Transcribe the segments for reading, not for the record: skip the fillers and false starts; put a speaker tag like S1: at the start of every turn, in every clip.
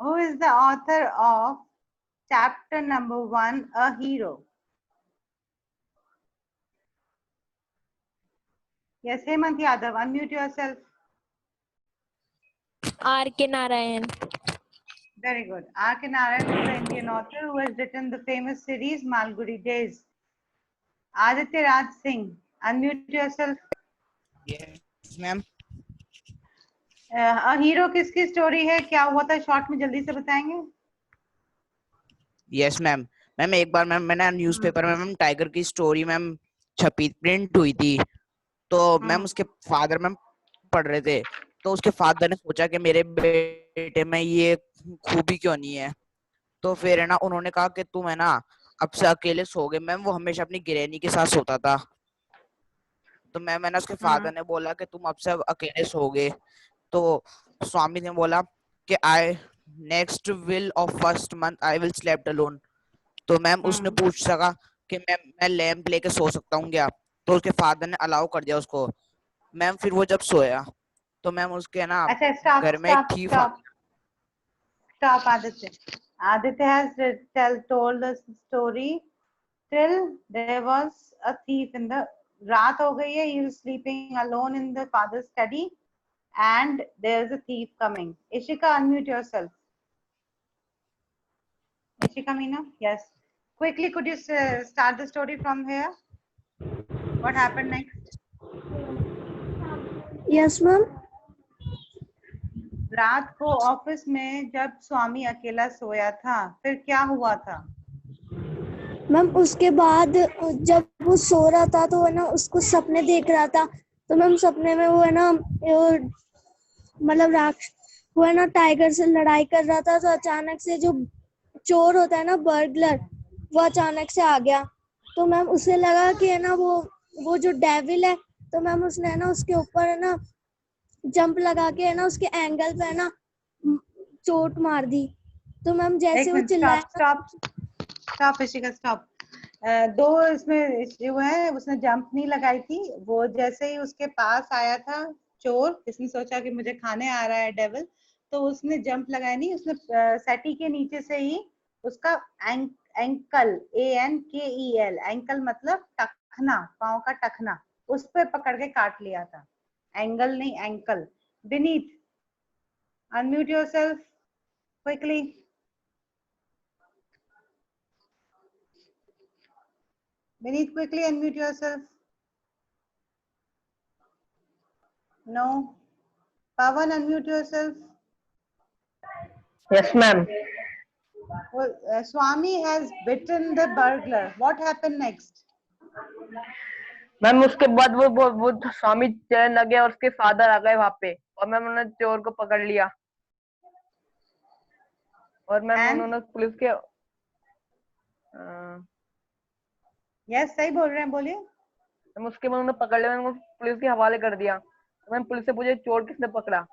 S1: Who is the author of chapter number 1, A Hero? Yes, Hemant Yadav, unmute yourself.
S2: R.K. Narayan.
S1: Very good. R.K. Narayan is the Indian author who has written the famous series Malgudi Days. Aditya Raj Singh, unmute yourself.
S3: Yes, ma'am.
S1: A hero किसकी story है, क्या हुआ था, short में जल्दी से बताएंगे.
S3: Yes ma'am. Ma'am एक बार मैम मैंने न्यूज़पेपर में मैम टाइगर की स्टोरी मैम छपी प्रिंट हुई थी. तो मैम उसके फादर मैम पढ़ रहे थे. तो उसके फादर ने सोचा कि मेरे बेटे में ये खूबी क्यों नहीं है. तो फिर है ना उन्होंने कहा कि तुम है ना अब से अकेले सोओगे. मैम वो हमेशा अपनी गिरैनी के साथ सोता था. तो मैंने उसके फादर ने बोला कि तुम अब से अकेले सोओगे. तो स्वामी ने बोला कि I next will of first month I will slept alone. तो मैम उसने पूछ सका कि मैं लैंप लेके सो सकता हूँ क्या. तो उसके फादर ने अलाउ कर दिया उसको. मैम फिर वो जब सोया तो मैम उसके ना
S1: अच्छा, स्टॉप
S3: घर में एक
S1: stop
S3: thief.
S1: Stop stop. Aditya has told the story till there was a thief in the. रात हो गई है, he was sleeping alone in the father's study and there's a thief coming. Ishika, unmute yourself. Ishika Meena, yes. Quickly, could you start the story from here? What happened next?
S4: Yes, ma'am.
S1: रात को office में जब स्वामी अकेला सोया था, फिर क्या हुआ था?
S4: मैम उसके बाद जब वो सो रहा था तो है ना उसको सपने देख रहा था. तो मैम सपने में वो है ना मतलब वो है ना टाइगर से लड़ाई कर रहा था. तो अचानक से जो चोर होता है ना, बर्गलर, वो अचानक से आ गया. तो मैम उसे लगा कि है ना वो जो डेविल है. तो मैम उसने है ना उसके ऊपर है ना जंप लगा के है ना उसके एंगल पे है ना चोट मार दी. तो मैम जैसे वो चिल्लाया.
S1: Stop Ishika stop. दो इसमें इश्यू है. उसने जंप नहीं लगाई थी. वो जैसे ही उसके पास आया था चोर, इसने सोचा कि मुझे खाने आ रहा है डेविल, तो उसने जंप लगाया नहीं. उसने सेटी के नीचे से ही उसका एंकल, ANKEL, एंकल मतलब टखना, पाँव का टखना, उस पे पकड़ के काट लिया था. एंगल नहीं, ankle. Beneath, unmute yourself quickly. Beneath, quickly unmute yourself. No. Pawan, unmute yourself.
S5: Yes, ma'am.
S1: Well, Swami has bitten the burglar. What happened next?
S5: Ma'am उसके बाद वो स्वामी चलने लगे और उसके फादर आ गए वहां पे. और मैम उन्होंने चोर को पकड़ लिया. और मैम उन्होंने पुलिस के
S1: यस, सही बोल रहे हैं, बोलिए.
S5: मैम उसके बाद उन्होंने पकड़ लिया. मैम पुलिस के हवाले कर दिया. मैम पुलिस से पूछे चोर किसने पकड़ा.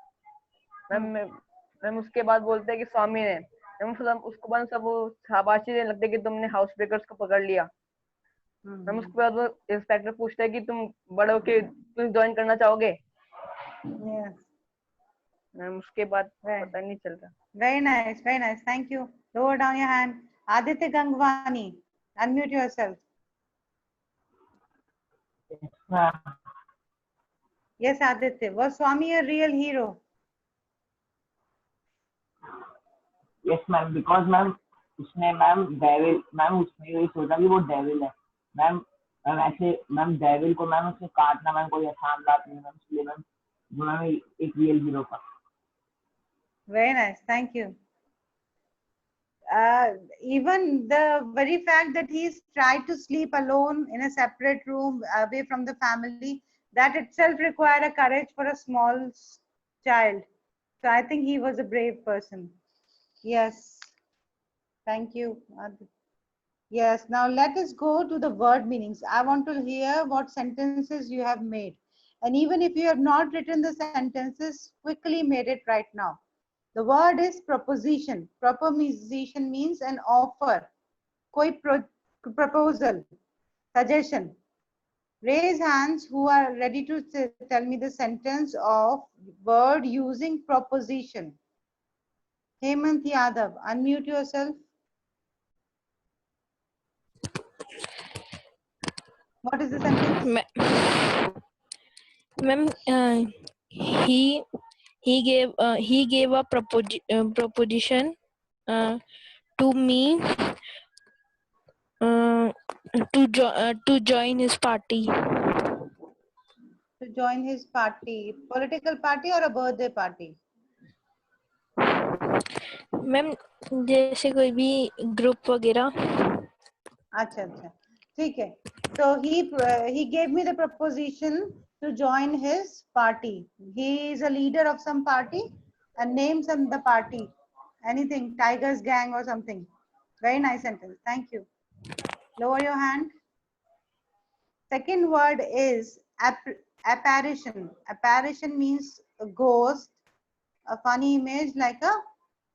S5: मैम उसके बाद बोलते हैं कि स्वामी ने. मैम उसको बाद सब वो शाबाशी देने लगते कि तुमने हाउस ब्रेकर्स को पकड़ लिया. मैम उसके बाद वो इंस्पेक्टर पूछता है कि तुम बड़े होके पुलिस ज्वाइन करना चाहोगे. मैम उसके बाद पता नहीं चलता.
S1: Very nice, very nice. Thank you. Lower down your hand. Aditya Gangwani, unmute yourself. Yes, Aditya. Was Swami a real hero?
S6: Yes, ma'am. Because ma'am, उसने मैम डेविल, मैम उसने ये सोचा कि वो डेविल है. मैम ऐसे मैम डेविल को ma'am उसने काटना मैम कोई आसान बात नहीं मैम. इसलिए मैम एक रियल हीरो का.
S1: Very nice. Thank you. Even the very fact that he's tried to sleep alone in a separate room away from the family, that itself required a courage for a small child. So I think he was a brave person. Yes. Thank you. Yes. Now let us go to the word meanings. I want to hear what sentences you have made. And even if you have not written the sentences, quickly made it right now. The word is proposition. Proposition means an offer, koi proposal, suggestion. Raise hands who are ready to tell me the sentence of word using proposition. Hemant Yadav, unmute yourself. What is the sentence?
S2: Ma'am, he he gave a proposition to me to join his party.
S1: To join his party, political party or a birthday party?
S2: Ma'am जैसे कोई भी group वगैरह.
S1: अच्छा अच्छा, ठीक है. So he gave me the proposition to join his party. He is a leader of some party and name some the party. Anything, Tigers Gang or something. Very nice sentence. Thank you. Lower your hand. Second word is apparition. Apparition means a ghost, a funny image like a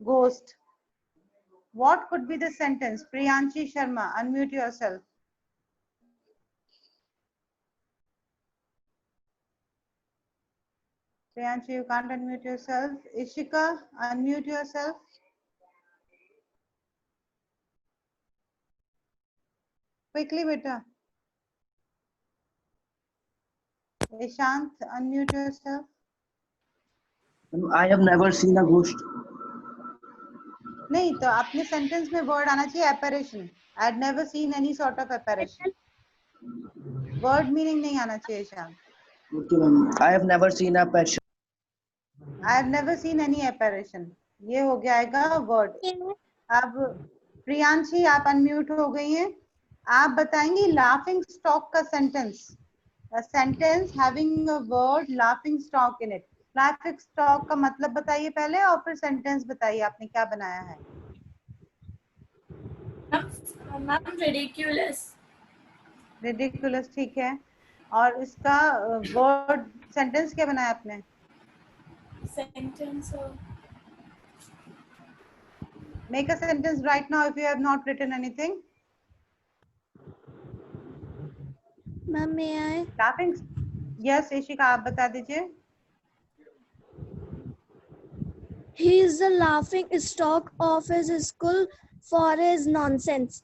S1: ghost. What could be the sentence? Priyanshi Sharma, unmute yourself. Priyanshi, you can't unmute yourself. Ishika, unmute yourself. Quickly, beta. Ishant, unmute yourself.
S7: I have never seen a ghost.
S1: नहीं तो अपने sentence में word आना चाहिए apparition. I had never seen any sort of apparition. Word meaning नहीं आना चाहिए Ishan.
S7: Okay, ma'am. I have never seen a passion.
S1: I have never seen any apparition. ये हो गया आएगा वर्ड. अब प्रियांशी आप अनम्यूट हो गई हैं. आप बताएंगी लाफिंग स्टॉक का sentence. A sentence having a word laughing stock in it. Laughing stock का मतलब बताइए पहले और फिर सेंटेंस बताइए आपने क्या बनाया है.
S8: Ma'am ridiculous.
S1: Ridiculous ठीक है. और इसका वर्ड सेंटेंस क्या बनाया आपने?
S8: Sentence.
S1: Make a sentence right now if you have not written anything.
S4: Ma'am, may I?
S1: Laughing. Yes, Ishika आप बता दीजिए.
S4: He is the laughing stock of his school for his nonsense.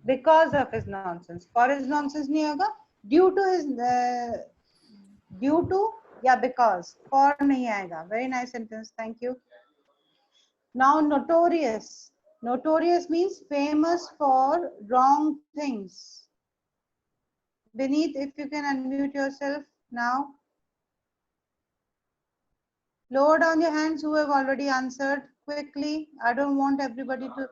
S1: Because of his nonsense. For his nonsense नहीं होगा. Due to his due to या because. For नहीं आएगा. Very nice sentence. Thank you. Now notorious. Notorious means famous for wrong things. Beneath, if you can unmute yourself now. Lower down your hands who have already answered quickly. I don't want everybody to.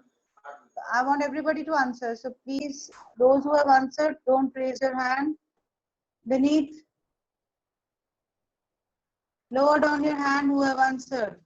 S1: I want everybody to answer. So please, those who have answered, don't raise your hand. Beneath, lower down your hand who have answered.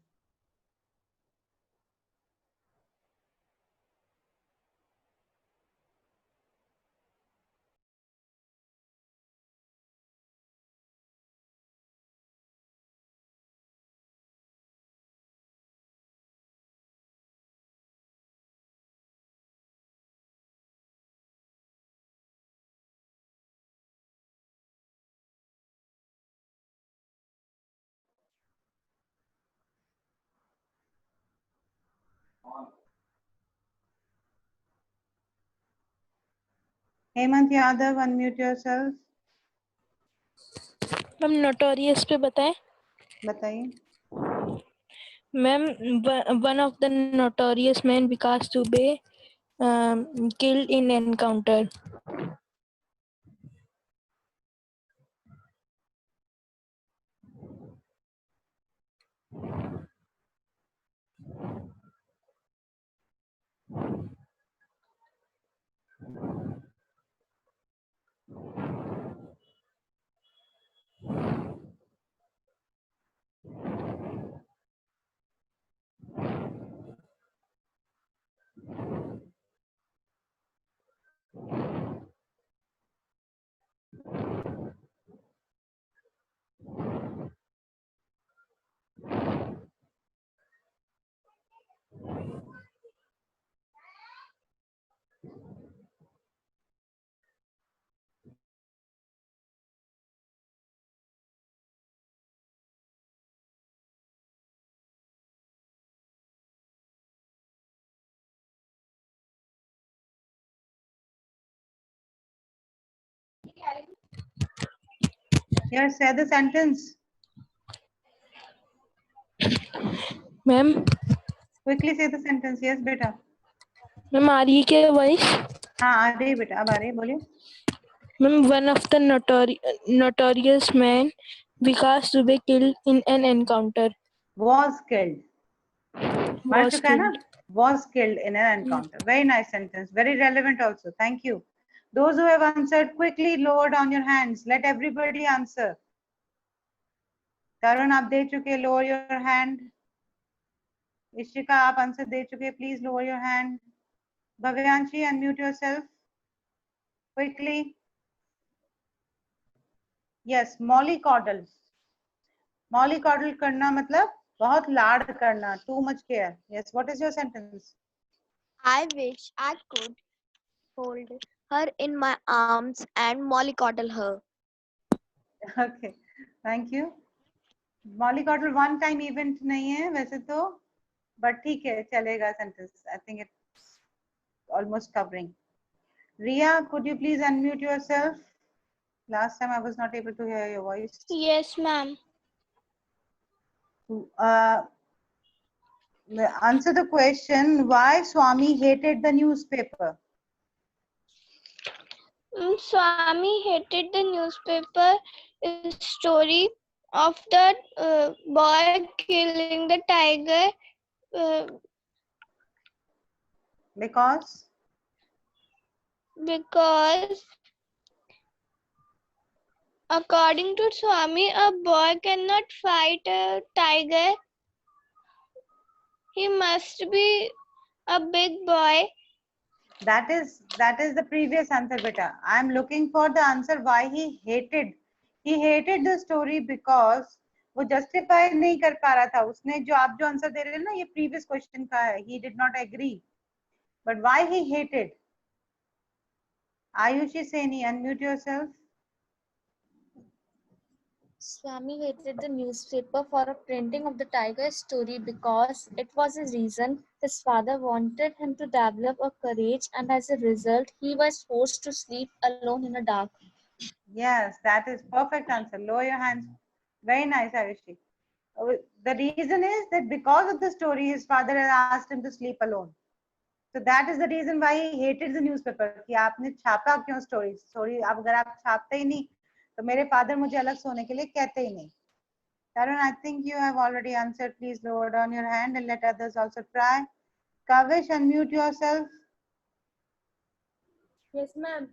S1: Hemant Yadav, unmute yourself.
S2: Ma'am notorious पे बताएं.
S1: बताइए.
S2: Ma'am one of the notorious men Vikas Dubey killed in encounter.
S1: Yes, say the sentence.
S2: Ma'am
S1: Quickly say the sentence. Yes, beta.
S2: Ma'am आ रही है क्या voice?
S1: हाँ आ रही है बेटा, अब आ रही है, बोलिए.
S2: Ma'am one of the notorious man Vikas Dubey killed in an encounter.
S1: Was killed. मर
S2: Was
S1: चुका है ना?
S2: killed.
S1: Was killed in an encounter. Very nice sentence. Very relevant also. Thank you. Those who have answered, quickly lower down your hands. Let everybody answer. Tarun, आप दे चुके, lower your hand. Ishika, आप answer दे चुके, please lower your hand. Bhavyanshi, unmute yourself. Quickly. Yes, mollycoddle. Mollycoddle करना मतलब बहुत लाड करना, too much care. Yes, what is your sentence?
S4: I wish I could hold her in my arms and mollycoddle her.
S1: Okay, thank you. Mollycoddle one time event नहीं है वैसे तो, but ठीक है, चलेगा sentence. I think it's almost covering. Ria, could you please unmute yourself? Last time I was not able to hear your voice.
S4: Yes, ma'am.
S1: Answer the question, why Swami hated the newspaper?
S4: Swami hated the newspaper story of the boy killing the tiger
S1: Because
S4: because according to Swami, a boy cannot fight a tiger. He must be a big boy.
S1: that is the previous answer, beta. I am looking for the answer why he hated. He hated the story because वो justify नहीं कर पा रहा था. उसने जो आप जो आंसर दे रहे हैं ना, ये previous question का है. He did not agree. But why he hated? Ayushi Saini, unmute yourself.
S9: Swami hated the newspaper for a printing of the tiger story because it was a reason his father wanted him to develop a courage, and as a result, he was forced to sleep alone in the dark.
S1: Yes, that is perfect answer. Lower your hands. Very nice, Ayushi. The reason is that because of the story, his father had asked him to sleep alone. So that is the reason why he hated the newspaper. कि आपने छापा क्यों story? Story अब अगर आप छापते ही नहीं, तो मेरे father मुझे अलग सोने के लिए कहते ही नहीं. Tarun, I think you have already answered. Please lower down your hand and let others also try. Kavish, unmute yourself.
S8: Yes, ma'am.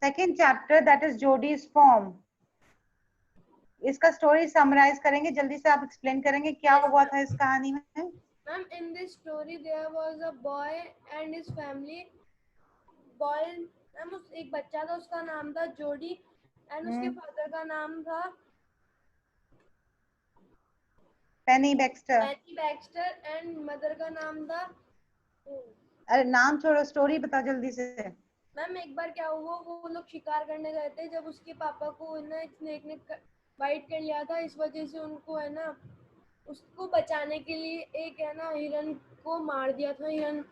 S1: Second chapter, that is Jodi's form. इसका story summarize करेंगे, जल्दी से आप explain करेंगे क्या हुआ था इस कहानी में.
S8: Ma'am, in this story, there was a boy and his family. Boy, ma'am, एक बच्चा था, उसका नाम था जोडी, and उसके father का नाम था
S1: Penny Baxter.
S8: Penny Baxter, and mother का नाम था.
S1: अरे नाम छोड़ो, story बता जल्दी से.
S8: मैम एक बार क्या हुआ, वो लोग शिकार करने गए थे, जब उसके पापा को है ना एक स्नेक ने बाइट कर लिया था, इस वजह से उनको है ना उसको बचाने के लिए एक है ना हिरन को मार दिया था. हिरन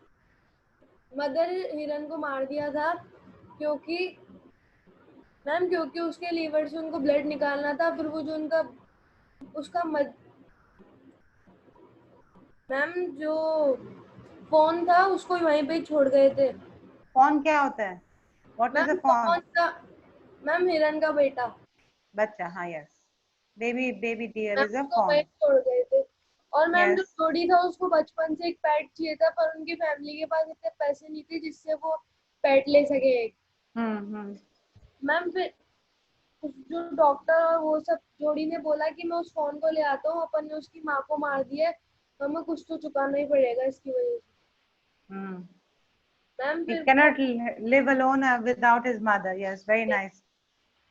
S8: मदर हिरन को मार दिया था क्योंकि मैम क्योंकि उसके लीवर से उनको ब्लड निकालना था. फिर वो जो उनका उसका मैम जो फोन था उसको वहीं पे छोड़ गए थे.
S1: Fawn क्या होता है? What is a fawn?
S8: Ma'am हिरन का बेटा,
S1: बच्चा, हाँ, yes. Baby deer is a
S8: उसको
S1: fawn.
S8: वहीं छोड़ गए थे. और मैम जो
S1: Yes.
S8: जोड़ी था उसको बचपन से एक पेट चाहिए था, पर उनकी फैमिली के पास इतने पैसे नहीं थे जिससे वो पेट ले सके. मैम फिर जो डॉक्टर और वो सब जोड़ी ने बोला कि मैं उस फोन को ले आता हूँ, अपन ने उसकी माँ को मार दिया, हमें कुछ तो चुकाना ही पड़ेगा इसकी वजह से. मैम
S1: He
S8: फिर
S1: cannot live alone without his mother. Yes, very nice.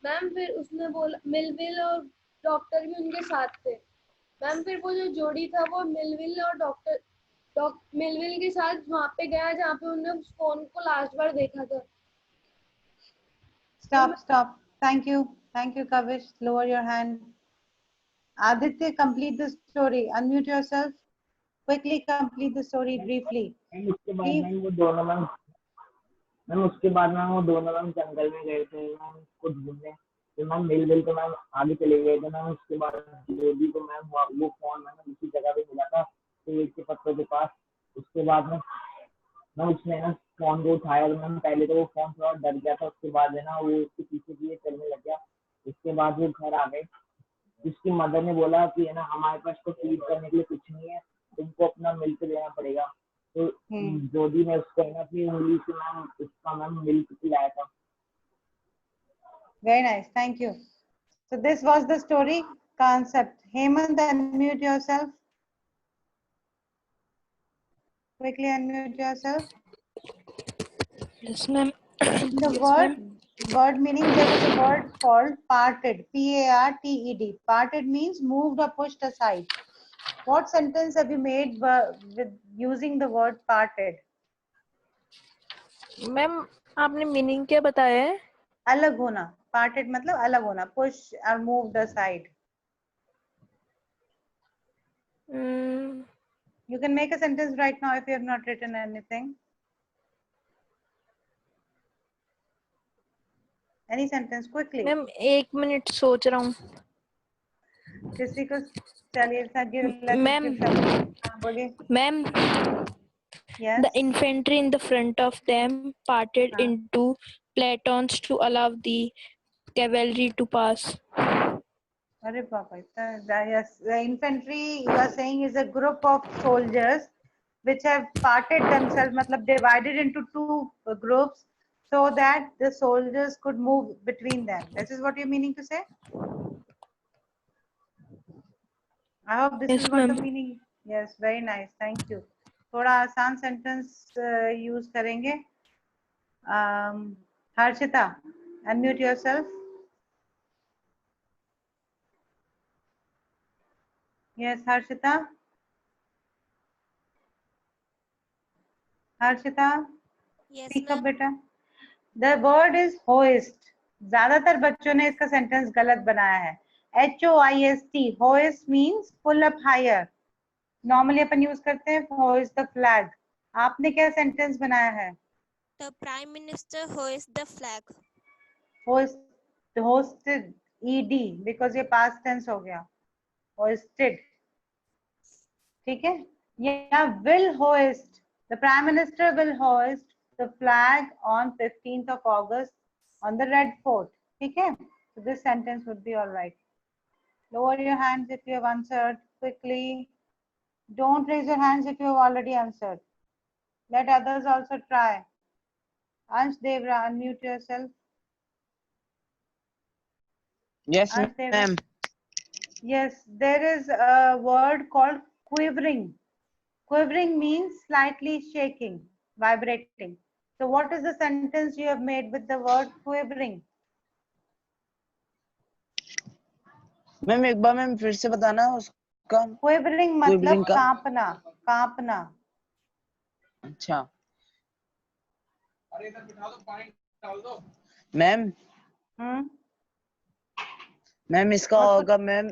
S8: Ma'am फिर उसने बोला, मिलविल और डॉक्टर भी उनके साथ थे. मैम फिर वो जो जोड़ी था वो मिलविल और डॉक्टर मिलविल के साथ वहाँ पे गया जहाँ पे उन्होंने उस फोन को लास्ट बार देखा था.
S1: Stop. Thank you, Kavish. Lower your hand. Aditya, complete the story. Unmute yourself. Quickly complete the story briefly.
S6: उसके बाद मैम वो दोनों मैम उसके बाद मैम वो दोनों मैम जंगल में गए थे मैम उसको ढूंढने. फिर मैम मिल मिल के मैम आगे चले गए थे मैम। उसके बाद ज्योति को मैम वो फोन मैम उसी जगह पे मिला था पेड़ के पत्तों के पास। उसके बाद में मैम उसने ना फोन को उठाया तो मैम पहले तो वो फोन थोड़ा डर गया था, उसके बाद है ना वो उसके पीछे पीछे चलने लग गया। उसके बाद वो घर आ गए। उसकी मदर ने बोला कि है ना हमारे पास तो फीड करने के लिए कुछ नहीं है, तुमको अपना मिल्क देना पड़ेगा। तो ज्योति ने उसको है ना अपनी उंगली से मैम उसका मैम मिल्क पिलाया था।
S1: Very nice. Thank you. So this was the story concept. Hemant, unmute yourself. Quickly unmute yourself.
S2: Yes, ma'am.
S1: The word meaning, there was a word called parted. P-A-R-T-E-D. Parted means moved or pushed aside. What sentence have you made with using the word parted?
S2: Ma'am आपने meaning क्या बताया है?
S1: अलग होना. Parted मतलब अलग होना. Push or moved aside. You can make a sentence right now if you have not written anything. Any sentence quickly.
S2: Ma'am 1 minute सोच रहा हूँ.
S1: किसी को चलिए
S2: मैम
S1: बोलिए.
S2: Ma'am
S1: Yes.
S2: the infantry in the front of them parted
S1: हाँ.
S2: into platons to allow the cavalry to pass.
S1: अरे बाबा इतना. Yes, the infantry you are saying is a group of soldiers which have parted themselves, मतलब divided into two groups so that the soldiers could move between them. This is what you're meaning to say? I hope this
S2: Yes,
S1: is what the
S2: ma'am.
S1: meaning. Yes, very nice. Thank you. थोड़ा आसान sentence use करेंगे. Harshita, unmute yourself. Yes, Harshita. Harshita.
S10: Yes,
S1: Speak up,
S10: ma'am.
S1: बेटा. The word is hoist. ज्यादातर बच्चों ने इसका sentence गलत बनाया है. HOIST. Hoist means pull up higher. Normally अपन यूज करते हैं hoist the flag. आपने क्या सेंटेंस बनाया है?
S10: The Prime Minister hoists the flag.
S1: Hoist, hosted, ED, because ये past tense हो गया. Hoisted. ठीक है? या will hoist. The Prime Minister will hoist the flag on 15th of August on the Red Fort. ठीक है? So this sentence would be all right. Lower your hands if you have answered quickly. Don't raise your hands if you have already answered. Let others also try. Ansh Devra, unmute yourself.
S3: Yes,
S1: Ansh Devra.
S3: ma'am.
S1: Yes, there is a word called quivering. Quivering means slightly shaking, vibrating. So what is the sentence you have made with the word quivering?
S3: Ma'am एक बार ma'am फिर से बताना उसका.
S1: Quivering मतलब कांपना, कांपना.
S3: अच्छा. Ma'am ma'am इसका होगा ma'am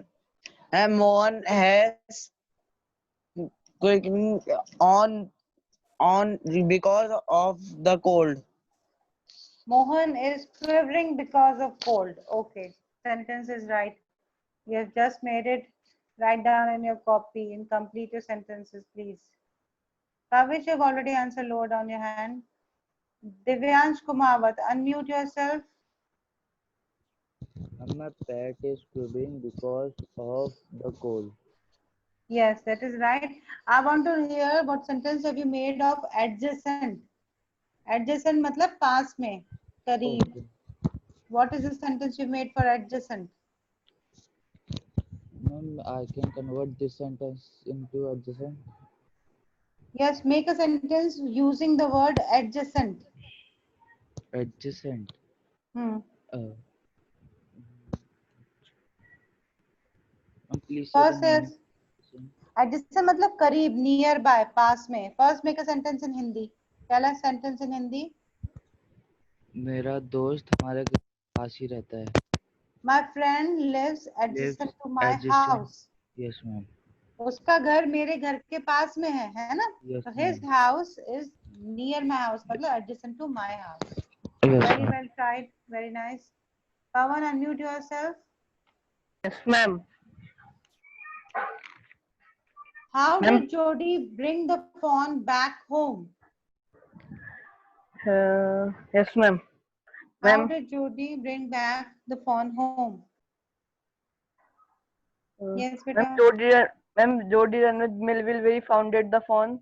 S3: Mohan has quivering on because of the cold.
S1: Mohan is quivering because of cold. Okay, sentence is right. You have just made it. Write down in your copy and complete your sentences, please. Kavish, you've already answered. Lower down your hand. Divyansh Kumawat, unmute yourself.
S11: My pet is quivering because of the cold.
S1: Yes, that is right. I want to hear what sentence have you made of adjacent. Adjacent matlab paas mein, kareeb.
S11: Okay.
S1: What is the sentence you made for adjacent?
S11: Ma'am, I can convert this sentence into adjacent.
S1: Yes, make a sentence using the word adjacent.
S11: Adjacent. Please say
S1: First
S11: the
S1: is
S11: meaning.
S1: adjacent matlab kareeb, nearby, paas mein. First make a sentence in Hindi. Tell us sentence in Hindi.
S11: मेरा दोस्त हमारे घर पास ही रहता है.
S1: My friend lives adjacent to my house.
S11: Yes, ma'am.
S1: उसका घर मेरे घर के पास में है ना?
S11: Yes,
S1: so his house is near my house, मतलब adjacent to my house.
S11: Yes,
S1: Very
S11: ma'am.
S1: well tried, very nice. Pawan, unmute yourself.
S5: Yes, ma'am.
S1: How
S5: Ma'am.
S1: did Jody bring the fawn back home?
S5: Yes, ma'am.
S1: How
S5: Ma'am.
S1: did Jody bring back the fawn home? Yes,
S5: Ma'am,
S1: beta.
S5: Jody and Melville very founded the fawn.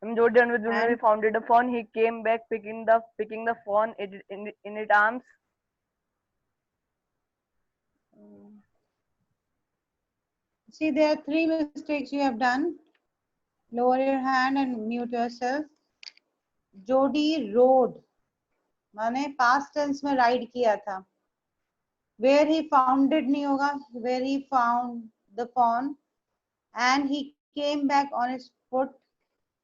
S5: Ma'am, Jody and Melville founded the fawn. He came back picking the fawn in its arms.
S1: See, there are 3 mistakes you have done. Lower your hand and mute yourself. Jody rode, माने past tense में ride किया था. Where he founded नहीं होगा. Where he found the fawn, and he came back on his foot,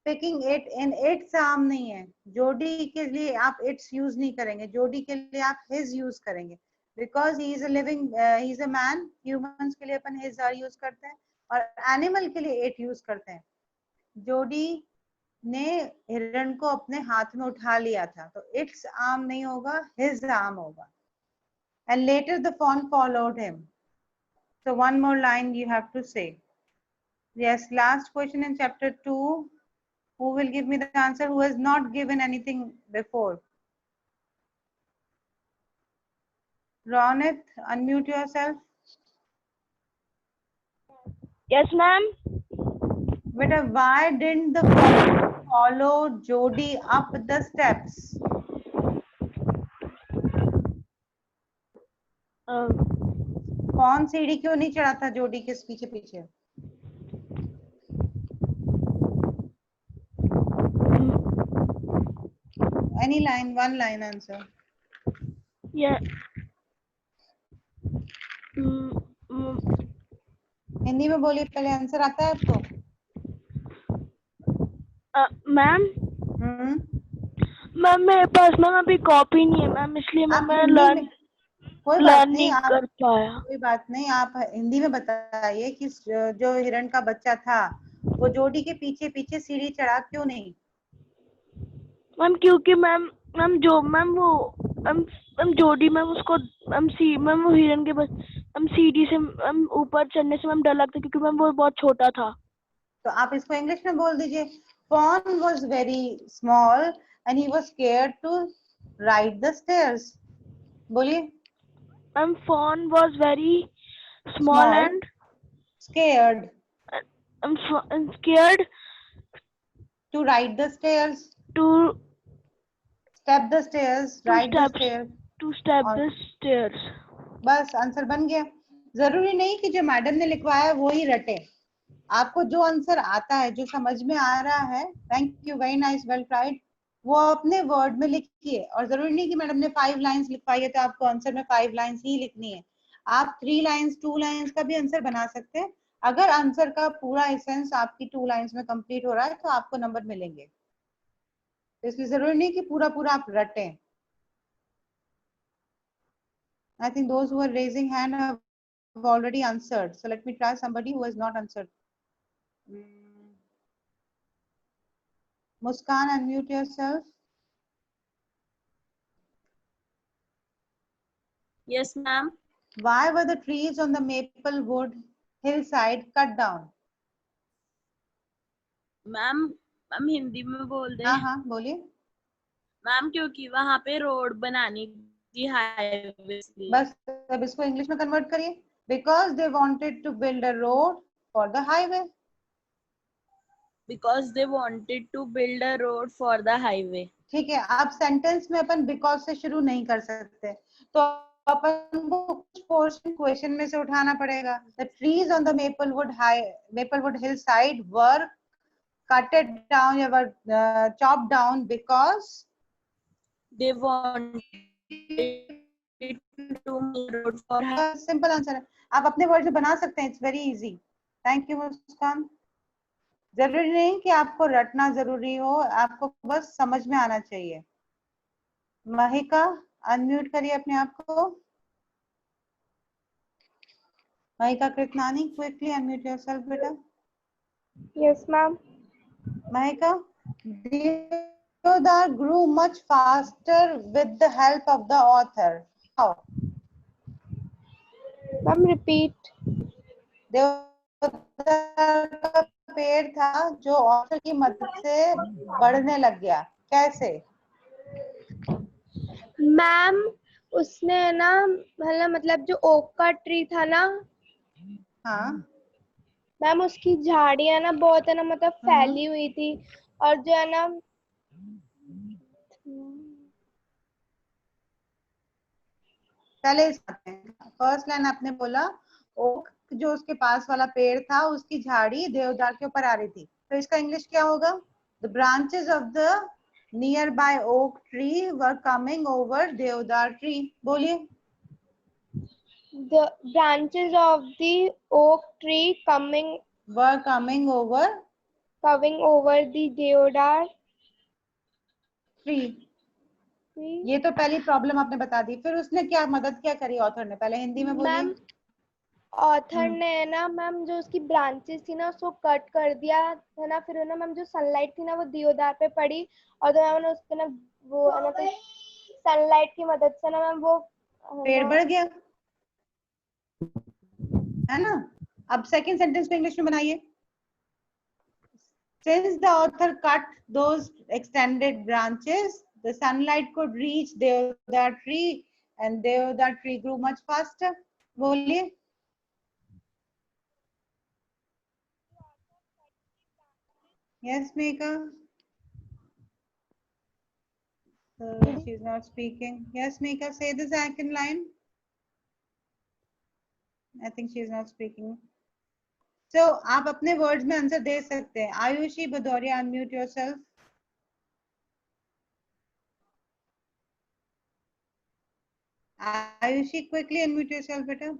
S1: picking it in its arm नहीं है. Jody के लिए आप its use नहीं करेंगे. Jody के लिए आप his use करेंगे. Because he is a living, he is a man. Humans के लिए अपन his use करते हैं और animal के लिए it use करते हैं. जोडी ने हिरण को अपने हाथ में उठा लिया था, तो इट्स आर्म नहीं होगा, हिज आर्म होगा. And later the fawn followed him. So one more line you have to say. Yes, last question in chapter 2. Who will give me the answer who has not given anything before? Ronit, unmute yourself.
S2: Yes, ma'am.
S1: Beta, why didn't the fawn follow Jody up the steps? कौन सीढ़ी क्यों नहीं चढ़ा था जोडी के पीछे पीछे? Any line, one line answer.
S2: Yeah.
S1: Hindi में बोलिए, पहले आंसर आता है आपको?
S2: मैम मैम मेरे पास मैम अभी कॉपी नहीं है मैम, इसलिए मैं लर्न नहीं कर पाया.
S1: कोई बात नहीं, आप हिंदी में बताइए कि जो हिरण का बच्चा था वो जोडी के पीछे पीछे सीढ़ी चढ़ा क्यों नहीं?
S2: मैम क्योंकि मैम जोडी मैम उसको मैम वो हिरण के मैम सीढ़ी से मैम ऊपर चढ़ने से मैम डर लगता क्योंकि मैम वो बहुत छोटा था.
S1: तो आप इसको इंग्लिश में बोल दीजिए. Fawn was very small and he was scared to ride the stairs. बोलिए.
S2: Fawn was very small and
S1: scared.
S2: Scared
S1: to ride the stairs.
S2: To
S1: step the stairs. Ride the stairs.
S2: To step the stairs.
S1: बस answer बन गया. जरूरी नहीं कि जो madam ने लिखवाया वो ही रटे. आपको जो आंसर आता है, जो समझ में आ रहा है, thank you, very nice, well tried, वो अपने वर्ड में लिखिए. और जरूरी नहीं कि मैडम ने 5 लाइंस लिखवाई है तो आपको आंसर में 5 लाइंस ही लिखनी है. आप 3 लाइंस 2 लाइंस का भी आंसर बना सकते हैं. अगर आंसर का पूरा एसेंस आपकी 2 लाइंस में कंप्लीट हो रहा है तो आपको नंबर मिलेंगे. तो इसलिए जरूरी नहीं कि पूरा पूरा आप रटें. I think those who are raising hand have already answered. So let me try somebody who has not answered. Muskan, unmute yourself.
S12: Yes, ma'am.
S1: Why were the trees on the Maplewood hillside cut down?
S12: Ma'am Hindi में बोल दे.
S1: हाँ बोलिए.
S12: Ma'am क्योंकि वहाँ पे road बनानी थी highway.
S1: बस अब इसको इंग्लिश में कन्वर्ट करिए. Because they wanted to build a road for the highway.
S12: Because they wanted to build a road for the highway.
S1: ठीक है. आप सेंटेंस में अपन because से शुरू नहीं कर सकते, तो अपन को कुछ पोर्शन क्वेश्चन में से उठाना पड़ेगा. The trees on the Maplewood hillside were cut down, were chopped down because
S12: they wanted to make road for highway.
S1: Simple answer है. आप अपने वर्ड में बना सकते हैं. It's very easy. Thank you Muskan. जरूरी नहीं कि आपको रटना जरूरी हो, आपको बस समझ में आना चाहिए. महिका, अनम्यूट करिए अपने आप को. महिका कृतनानी, क्विकली अनम्यूट योरसेल्फ बेटा.
S2: Yes, ma'am.
S1: Mahika, Deodar grew much faster with the help of the author. How?
S4: Ma'am, repeat.
S1: देवदार का पेड़ था जो ऑथर की मदद से बढ़ने लग गया, कैसे?
S4: मैम उसने ना मतलब जो ओक का ट्री था ना,
S1: हाँ,
S4: मैम उसकी झाड़ियां ना बहुत है ना मतलब फैली हुई थी, और जो है ना
S1: पहले फर्स्ट लाइन आपने बोला ओक जो उसके पास वाला पेड़ था उसकी झाड़ी देवदार के ऊपर आ रही थी, तो इसका इंग्लिश क्या होगा? The branches of the near by oak tree were coming over देवदार ट्री। बोलिए।
S4: the branches of the oak tree
S1: were coming over
S4: the deodar
S1: tree.
S4: tree.
S1: ये तो पहली प्रॉब्लम आपने बता दी, फिर उसने क्या मदद क्या करी ऑथर ने? पहले हिंदी में बोलिए।
S4: मैम ऑथर ने है ना मैम जो उसकी ब्रांचेस थी ना उसको कट कर दिया है ना, फिर है ना मैम जो सनलाइट थी ना वो देवदार पे पड़ी, और तो मैम उसके ना वो है ना तो सनलाइट की मदद से ना मैम वो
S1: पेड़ बढ़ गया, है ना? अब सेकंड सेंटेंस को इंग्लिश में बनाइए। Since the author cut those extended branches, the sunlight could reach Deodar tree and Deodar tree grew much faster. बोलिए। Yes, Megha. She's not speaking. Yes, Megha, say the second line. I think she is not speaking. So, आप अपने words में answer दे सकते हैं। Ayushi Bhadauria, unmute yourself. Ayushi, quickly unmute yourself, beta.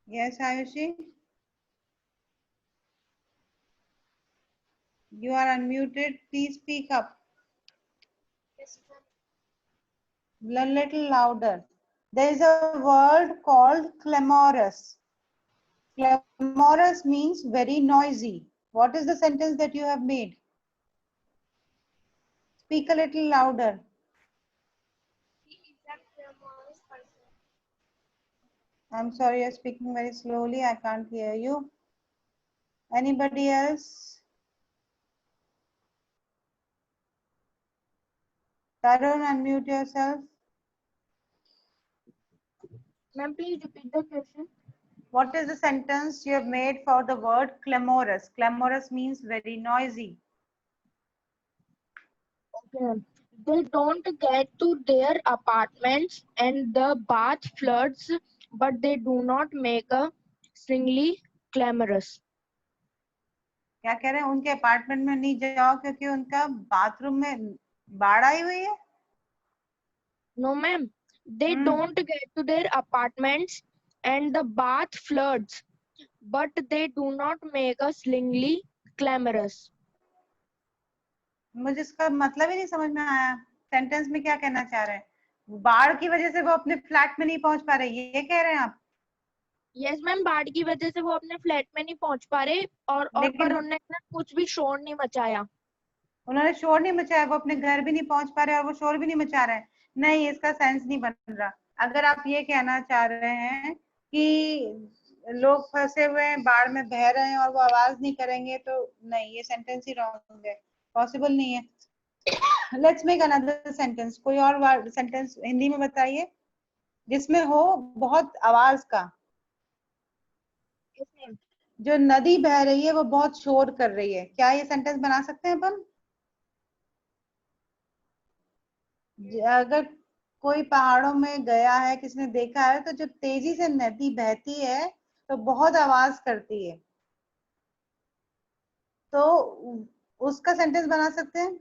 S1: Yes, Ayushi. You are unmuted. Please speak up. A little louder. There is a word called clamorous. Clamorous means very noisy. What is the sentence that you have made? Speak a little louder. I'm sorry, you're speaking very slowly. I can't hear you. Anybody else? Tarun, unmute yourself.
S4: Ma'am, please repeat the question.
S1: What is the sentence you have made for the word clamorous? Clamorous means very noisy.
S13: Okay. They don't get to their apartments and the bath floods, but they do not make a singly clamorous.
S1: क्या कह रहे हैं? उनके apartment में नहीं जाओ क्योंकि उनका बाथरूम में बाढ़ आई हुई है?
S13: No, ma'am. They don't get to their apartments and the bath floods, but they do not make a singly clamorous.
S1: मुझे इसका मतलब ही नहीं समझ में आया। सेंटेंस में क्या कहना चाह रहे हैं? बाढ़ की वजह से वो अपने फ्लैट में नहीं पहुंच पा रहे, ये कह रहे हैं आप?
S13: यस मैम, बाढ़ की वजह से वो अपने फ्लैट में नहीं पहुंच पा रहे, और पर उन्होंने ना कुछ भी शोर नहीं मचाया।
S1: उन्होंने शोर नहीं मचाया, वो अपने घर भी नहीं पहुंच पा रहे और वो शोर भी नहीं मचा रहे हैं। नहीं, इसका सेंस नहीं बन रहा। अगर आप ये कहना चाह रहे हैं कि लोग फंसे हुए हैं, बाढ़ में बह रहे हैं और वो आवाज नहीं करेंगे, तो नहीं, ये सेंटेंस ही रॉन्ग है, पॉसिबल नहीं है। Let's make another sentence. कोई और सेंटेंस हिंदी में बताइए जिसमें हो बहुत आवाज का। जो नदी बह रही है वो बहुत शोर कर रही है, क्या ये सेंटेंस बना सकते हैं अपन? अगर कोई पहाड़ों में गया है, किसी ने देखा है, तो जो तेजी से नदी बहती है तो बहुत आवाज करती है, तो उसका सेंटेंस बना सकते हैं।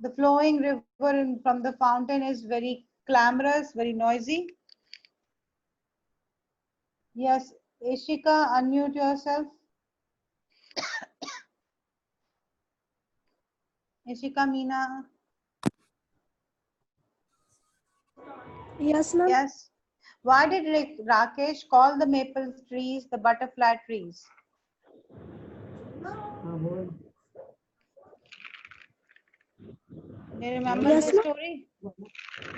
S1: The flowing river from the fountain is very clamorous, very noisy. Yes, Ishika, unmute yourself. Ishika, Meena.
S4: Yes, ma'am.
S1: Yes. Why did Rakesh call the maple trees the butterfly trees? You remember
S4: Yes,
S1: the
S4: ma'am.
S1: story?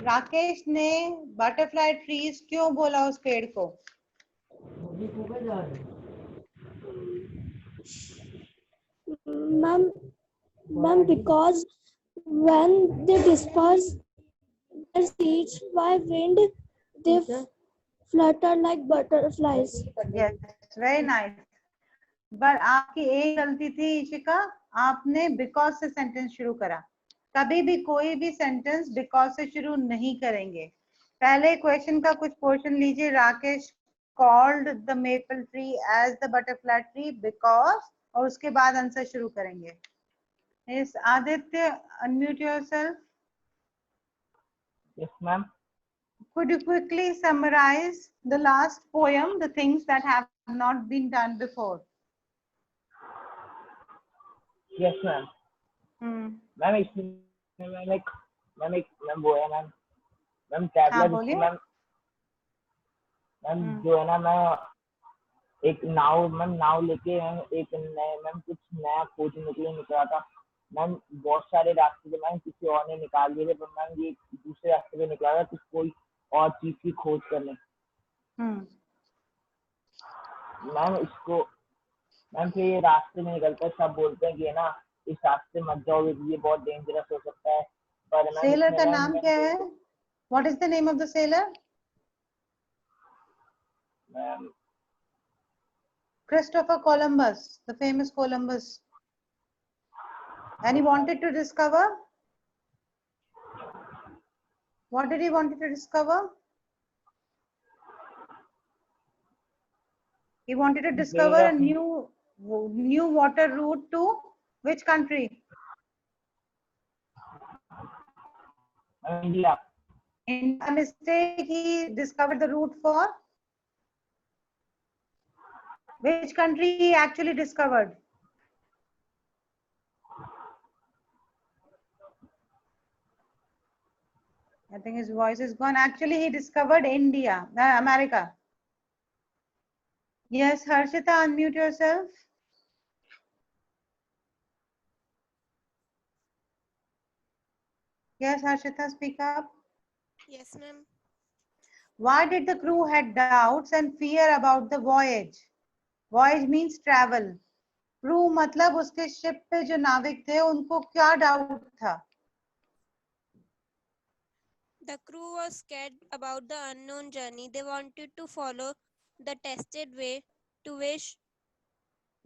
S1: Rakesh ने butterfly trees क्यों बोला उस पेड़ को?
S4: Ma'am, because when they disperse their seeds by wind, they flutter like butterflies.
S1: Yes, very nice. पर आपकी एक गलती थी इशिका, आपने बिकॉज से सेंटेंस शुरू करा. कभी भी कोई भी सेंटेंस बिकॉज से शुरू नहीं करेंगे. पहले क्वेश्चन का कुछ पोर्शन लीजिए. Rakesh called the maple tree as the butterfly tree because, और उसके बाद आंसर शुरू करेंगे. Yes, Aditya, unmute yourself.
S6: Yes, ma'am.
S1: Could you quickly summarize the last poem, the things that have not been done before?
S6: Yes, ma'am. Ma'am इसमें ma'am वो है ma'am traveller
S1: बोलिए.
S6: Ma'am जो है ना, मैं एक नाव लेके एक मैम कुछ नया खोजने के लिए निकला था. मैम बहुत सारे रास्ते थे मैम, किसी और ने निकाल दिए थे, पर मैम ये दूसरे रास्ते पे निकला था कुछ कोई और चीज की खोज करने. मैम इसको मैम फिर ये रास्ते में निकलता है, सब बोलते हैं कि है ना इस रास्ते मत जाओ, ये बहुत डेंजरस हो सकता है. पर मैम
S1: सेलर का
S6: इसमें
S1: नाम क्या है? What is the name of the sailor?
S6: Ma'am
S1: Christopher Columbus, the famous Columbus. And he wanted to discover? What did he wanted to discover? He wanted to discover a new water route to which country?
S6: India.
S1: In a mistake, he discovered the route for which country he actually discovered? I think his voice is gone. Actually, he discovered India, America. Yes, Harshita, unmute yourself. Yes, Harshita, speak up.
S10: Yes, ma'am.
S1: Why did the crew had doubts and fear about the voyage? Voyage means travel. Crew मतलब उसके ship पे जो नाविक थे उनको क्या doubt था?
S10: The crew was scared about the unknown journey. They wanted to follow the tested way to wish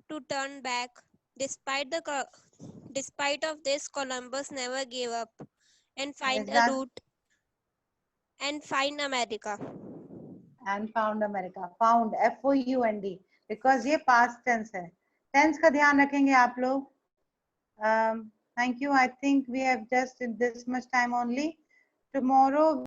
S10: to turn back. Despite of this, Columbus never gave up and find a route and find America.
S1: And found America. Found, F-O-U-N-D. Because ये past tense है. Tense का ध्यान रखेंगे आप लोग. Thank you. I think we have just in this much time only. Tomorrow